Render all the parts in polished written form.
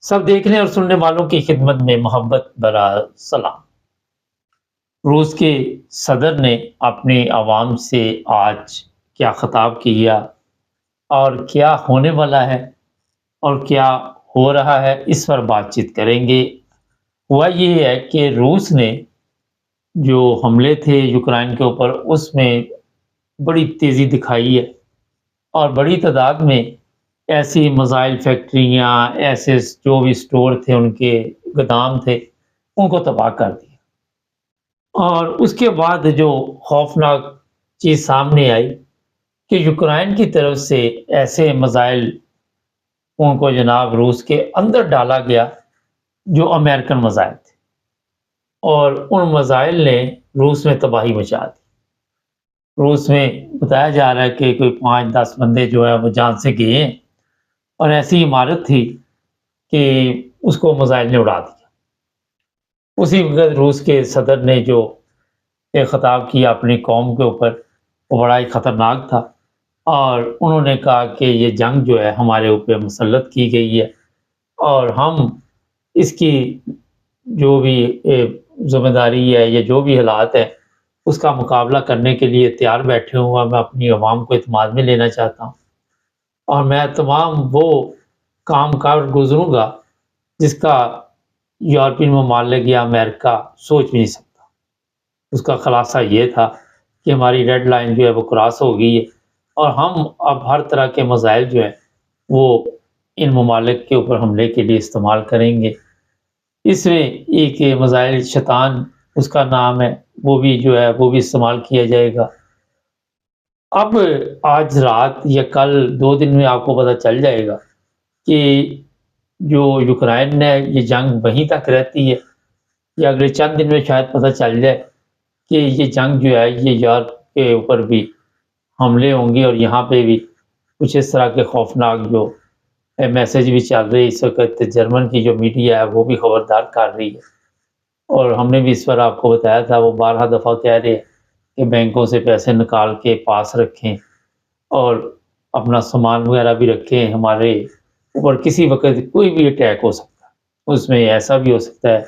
सब देखने और सुनने वालों की खिदमत में मोहब्बत भरा सलाम। रूस के सदर ने अपनी आवाम से आज क्या खिताब किया और क्या होने वाला है और क्या हो रहा है, इस पर बातचीत करेंगे। हुआ ये है कि रूस ने जो हमले थे यूक्रेन के ऊपर, उसमें बड़ी तेज़ी दिखाई है और बड़ी तादाद में ऐसी मिसाइल फैक्ट्रियाँ, ऐसे जो भी स्टोर थे, उनके गोदाम थे, उनको तबाह कर दिया। और उसके बाद जो खौफनाक चीज़ सामने आई कि यूक्रेन की तरफ से ऐसे मिसाइल उनको जनाब रूस के अंदर डाला गया, जो अमेरिकन मिसाइल थे, और उन मिसाइल ने रूस में तबाही मचा दी। रूस में बताया जा रहा है कि कोई 5-10 बंदे जो है वो जान से गए हैं, और ऐसी इमारत थी कि उसको मिसाइल ने उड़ा दिया। उसी वक़्त रूस के सदर ने जो एक खिताब किया अपनी कौम के ऊपर, वो बड़ा ही ख़तरनाक था, और उन्होंने कहा कि ये जंग जो है हमारे ऊपर मुसल्लत की गई है, और हम इसकी जो भी ज़िम्मेदारी है या जो भी हालात हैं, उसका मुकाबला करने के लिए तैयार बैठे हुए हैं। मैं अपनी अवाम को इत्मीनान में लेना चाहता हूँ, और मैं तमाम वो काम कर गुज़रूँगा जिसका यूरोपियन ममालिक या अमेरिका सोच भी नहीं सकता। उसका खुलासा ये था कि हमारी रेड लाइन जो है वो क्रॉस हो गई है, और हम अब हर तरह के मिसाइल जो हैं वो इन ममालिक के ऊपर हमले के लिए इस्तेमाल करेंगे। इसमें एक मिसाइल शैतान उसका नाम है, वो भी जो है वो भी इस्तेमाल किया जाएगा। अब आज रात या कल 2 दिन में आपको पता चल जाएगा कि जो यूक्रेन है, ये जंग वहीं तक रहती है, या अगले चंद दिन में शायद पता चल जाए कि ये जंग जो है ये यूरोप के ऊपर भी हमले होंगे, और यहाँ पे भी कुछ इस तरह के खौफनाक जो मैसेज भी चल रहे हैं। इस वक्त जर्मन की जो मीडिया है वो भी खबरदार कर रही है, और हमने भी इस पर आपको बताया था, वो 12 दफ़ा कह रहे हैं कि बैंकों से पैसे निकाल के पास रखें और अपना सामान वगैरह भी रखें, हमारे ऊपर किसी वक्त कोई भी अटैक हो सकता है। उसमें ऐसा भी हो सकता है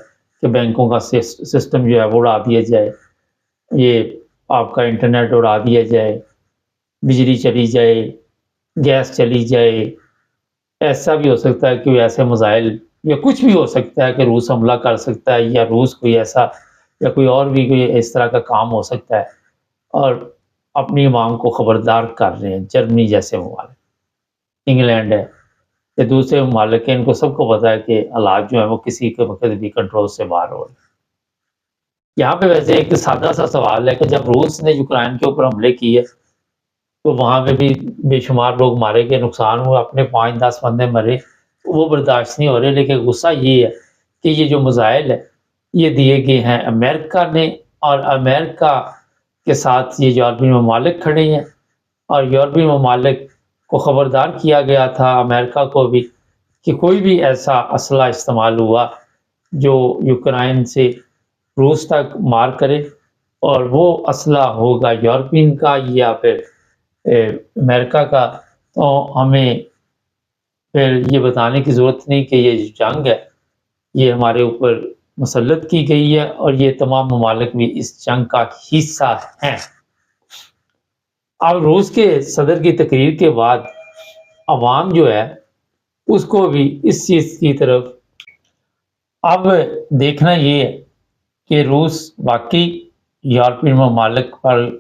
कि बैंकों का सिस्टम जो है वो उड़ा दिया जाए, ये आपका इंटरनेट उड़ा दिया जाए, बिजली चली जाए, गैस चली जाए। ऐसा भी हो सकता है कि ऐसे मिसाइल या कुछ भी हो सकता है कि रूस हमला कर सकता है, या रूस कोई ऐसा या कोई और भी कोई इस तरह का काम हो सकता है, और अपनी अवाम को खबरदार कर रहे हैं। जर्मनी जैसे ममालिक, इंग्लैंड है, या दूसरे ममालिक हैं, इनको सबको पता है कि हालात जो है वो किसी के वक्त भी कंट्रोल से बाहर हो रहे हैं। यहाँ पे वैसे एक सादा सा सवाल है कि जब रूस ने यूक्रेन के ऊपर हमले किए, तो वहाँ पे भी बेशुमार लोग मारे गए, नुकसान हुआ, अपने 5-10 बंदे मरे, वो बर्दाश्त नहीं हो रहे। लेकिन गुस्सा ये है कि ये जो मिसाइल है, ये दिए गए हैं अमेरिका ने, और अमेरिका के साथ ये यूरोपीय ममालिक खड़े हैं, और यूरोपीय ममालिक को खबरदार किया गया था, अमेरिका को भी, कि कोई भी ऐसा असला इस्तेमाल हुआ जो यूक्रेन से रूस तक मार करे, और वो असला होगा यूरोपियन का या फिर अमेरिका का, तो हमें फिर ये बताने की ज़रूरत नहीं कि ये जो जंग है ये हमारे ऊपर मुसल्लत की गई है, और ये तमाम ममालिक भी इस जंग का हिस्सा हैं। अब रूस के सदर की तकरीर के बाद अवाम जो है उसको भी इस चीज़ की तरफ अब देखना ये है कि रूस वाकई यूरोपीय ममालिक पर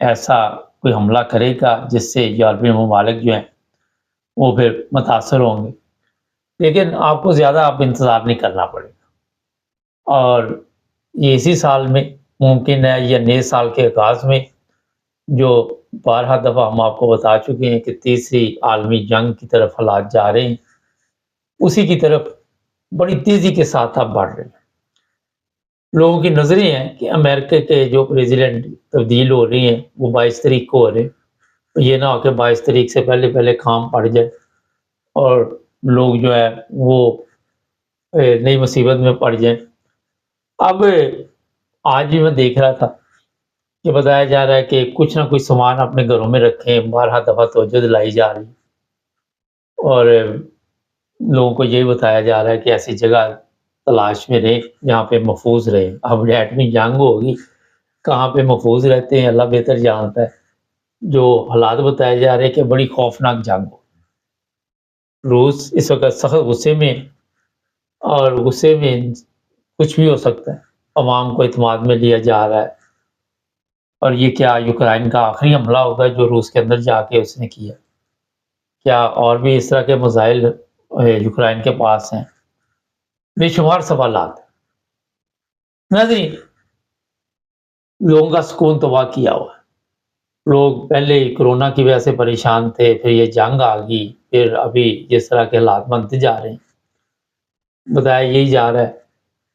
ऐसा कोई हमला करेगा जिससे यूरोपीय ममालिक जो हैं वो फिर मुतासर होंगे। लेकिन आपको ज़्यादा अब इंतज़ार नहीं करना पड़ेगा, और ये इसी साल में मुमकिन है, या नए साल के आगाज़ में, जो 12 दफ़ा हम आपको बता चुके हैं कि तीसरी आलमी जंग की तरफ हालात जा रहे हैं, उसी की तरफ बड़ी तेज़ी के साथ अब बढ़ रहे हैं। लोगों की नज़रें हैं कि अमेरिका के जो प्रेसिडेंट तब्दील हो रही हैं वो 22 तारीख को हो रहे हैं, तो ये ना हो कि 22 तारीख से पहले काम पड़ जाए और लोग जो है वो नई मुसीबत में पड़ जाएं। अब आज भी मैं देख रहा था कि बताया जा रहा है कि कुछ ना कुछ सामान अपने घरों में रखें, 12 दफ़ा तवज्जो दिलाई जा रही है, और लोगों को यही बताया जा रहा है कि ऐसी जगह तलाश में रहें जहाँ पे महफूज रहें। अब एटमी जंग होगी, कहाँ पे महफूज रहते हैं अल्लाह बेहतर जानता है। जो हालात बताए जा रहे हैं कि बड़ी खौफनाक जंग हो। रूस इस वक्त सख्त गुस्से में है और गुस्से में कुछ भी हो सकता है। अवाम को इत्मीनान में लिया जा रहा है और ये क्या यूक्रेन का आखिरी हमला होगा जो रूस के अंदर जाके उसने किया? क्या और भी इस तरह के मिसाइल यूक्रेन के पास हैं? बेशुमार सवालात हैं। नाज़रीन, लोगों का सुकून तबाह किया हुआ है। लोग पहले कोरोना की वजह से परेशान थे, फिर ये जंग आ गई, फिर अभी जिस तरह के हालात बनते जा रहे हैं, बताया यही जा रहा है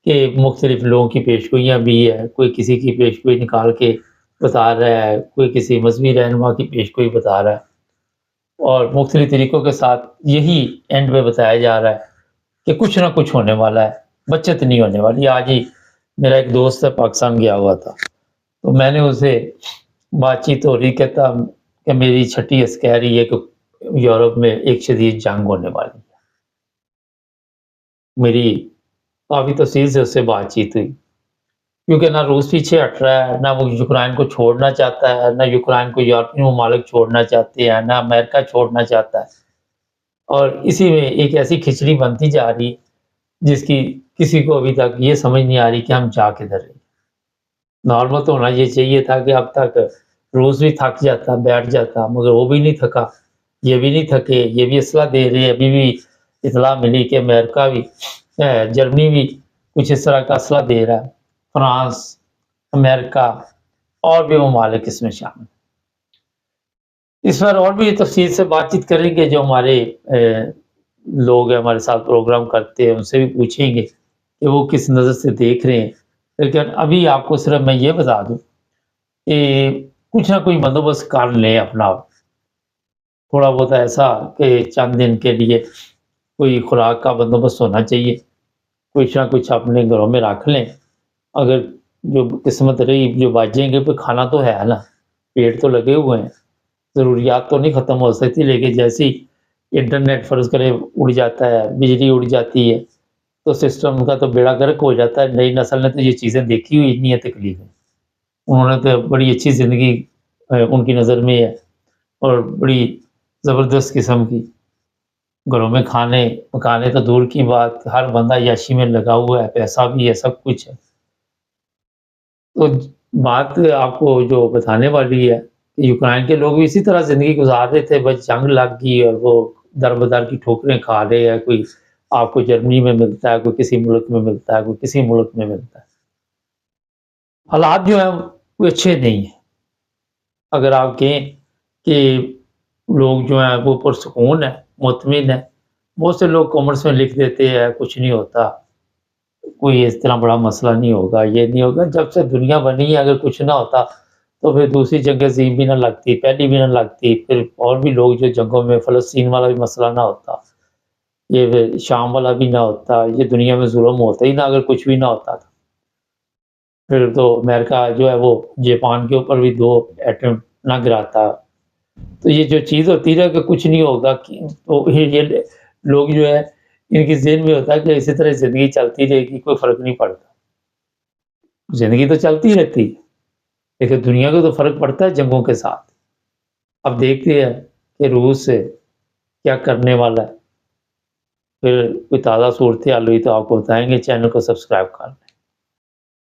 कि मुख्तलिफ लोगों की पेशगोइयाँ भी है। कोई किसी की पेशगोई निकाल के बता रहा है, कोई किसी मजहबी रहनुमा की पेशगोई बता रहा है और मुख्तलिफ तरीक़ों के साथ यही एंड में बताया जा रहा है कि कुछ ना कुछ होने वाला है, बचत नहीं होने वाली। आज ही मेरा एक दोस्त है पाकिस्तान गया हुआ था, तो मैंने उसे बातचीत हो रही, कहता कि मेरी छठी हंस कह रही है कि यूरोप में एक शदीद जंग होने वाली है। मेरी काफ़ी तफसील से उससे बातचीत हुई, क्योंकि ना रूस पीछे हट रहा है, ना वो यूक्रेन को छोड़ना चाहता है, ना यूक्रेन को यूरोपीय ममालिक छोड़ना चाहते हैं, ना अमेरिका छोड़ना चाहता है। और इसी में एक ऐसी खिचड़ी बनती जा रही जिसकी किसी को अभी तक ये समझ नहीं आ रही कि हम जा किधर रहे हैं। नॉर्मल तो होना ये चाहिए था कि अब तक रूस भी थक जाता, बैठ जाता, मगर वो भी नहीं थका, ये भी नहीं थके, ये भी असला दे रहे हैं। अभी भी इत्तला मिली कि अमेरिका भी जर्मनी भी कुछ इस तरह का असला दे रहा है, फ्रांस, अमेरिका और भी ममालिक इसमें शामिल। इस पर और भी तफसील से बातचीत करेंगे। जो हमारे लोग हैं हमारे साथ प्रोग्राम करते हैं, उनसे भी पूछेंगे कि वो किस नज़र से देख रहे हैं। लेकिन अभी आपको सिर्फ मैं ये बता दूँ कि कुछ ना कुछ बंदोबस्त कर लें अपना, थोड़ा बहुत ऐसा कि चंद दिन के लिए कोई खुराक का बंदोबस्त होना चाहिए, कुछ ना कुछ अपने घरों में रख लें। अगर जो किस्मत रही जो बचेंगे, कोई खाना तो है ना, पेट तो लगे हुए हैं, ज़रूरियात तो नहीं ख़त्म हो सकती। लेकिन जैसे ही इंटरनेट फ़र्ज़ करें उड़ जाता है, बिजली उड़ जाती है, तो सिस्टम का तो बेड़ा गर्क हो जाता है। नई नस्ल ने तो ये चीज़ें देखी हुई नहीं है तकलीफ़ें। उन्होंने तो बड़ी अच्छी ज़िंदगी उनकी नज़र में है और बड़ी ज़बरदस्त किस्म की। घरों में खाने पकाने तो दूर की बात, हर बंदा याशी में लगा हुआ है, पैसा भी है, सब कुछ है। तो बात आपको जो बताने वाली है, यूक्रेन के लोग भी इसी तरह ज़िंदगी गुज़ार रहे थे, बस जंग लग गई और वो दर-बदर की ठोकरें खा रहे हैं। कोई आपको जर्मनी में मिलता है, कोई किसी मुल्क में मिलता है, कोई किसी मुल्क में मिलता है। हालात जो हैं वो अच्छे नहीं हैं। अगर आप कहें कि लोग जो हैं वो पुरसुकून है, मुतमिन है। बहुत से लोग कमेंट्स में लिख देते हैं कुछ नहीं होता, कोई इस तरह बड़ा मसला नहीं होगा, ये नहीं होगा। जब से दुनिया बनी है अगर कुछ ना होता तो फिर दूसरी जंग अज़ीम भी ना लगती, पहली भी ना लगती, फिर और भी लोग जो जंगों में फ़लस्तीन वाला भी मसला ना होता, ये फिर शाम वाला भी ना होता, ये दुनिया में ज़ुल्म होता ही ना अगर कुछ भी ना होता था। फिर तो अमेरिका जो है वो जापान के ऊपर भी 2 एटम ना गिराता। तो ये जो चीज़ होती है कि कुछ नहीं होगा कि तो ये लोग जो है इनके ज़हन में होता है कि इसी तरह ज़िंदगी चलती रहेगी, कोई फ़र्क नहीं पड़ता। ज़िंदगी तो चलती रहती है, लेकिन दुनिया को तो फ़र्क पड़ता है जंगों के साथ। अब देखते हैं कि रूस क्या करने वाला है। फिर कोई ताज़ा सूरत-ए-हाल हुई तो आपको बताएँगे। चैनल को सब्सक्राइब कर लें।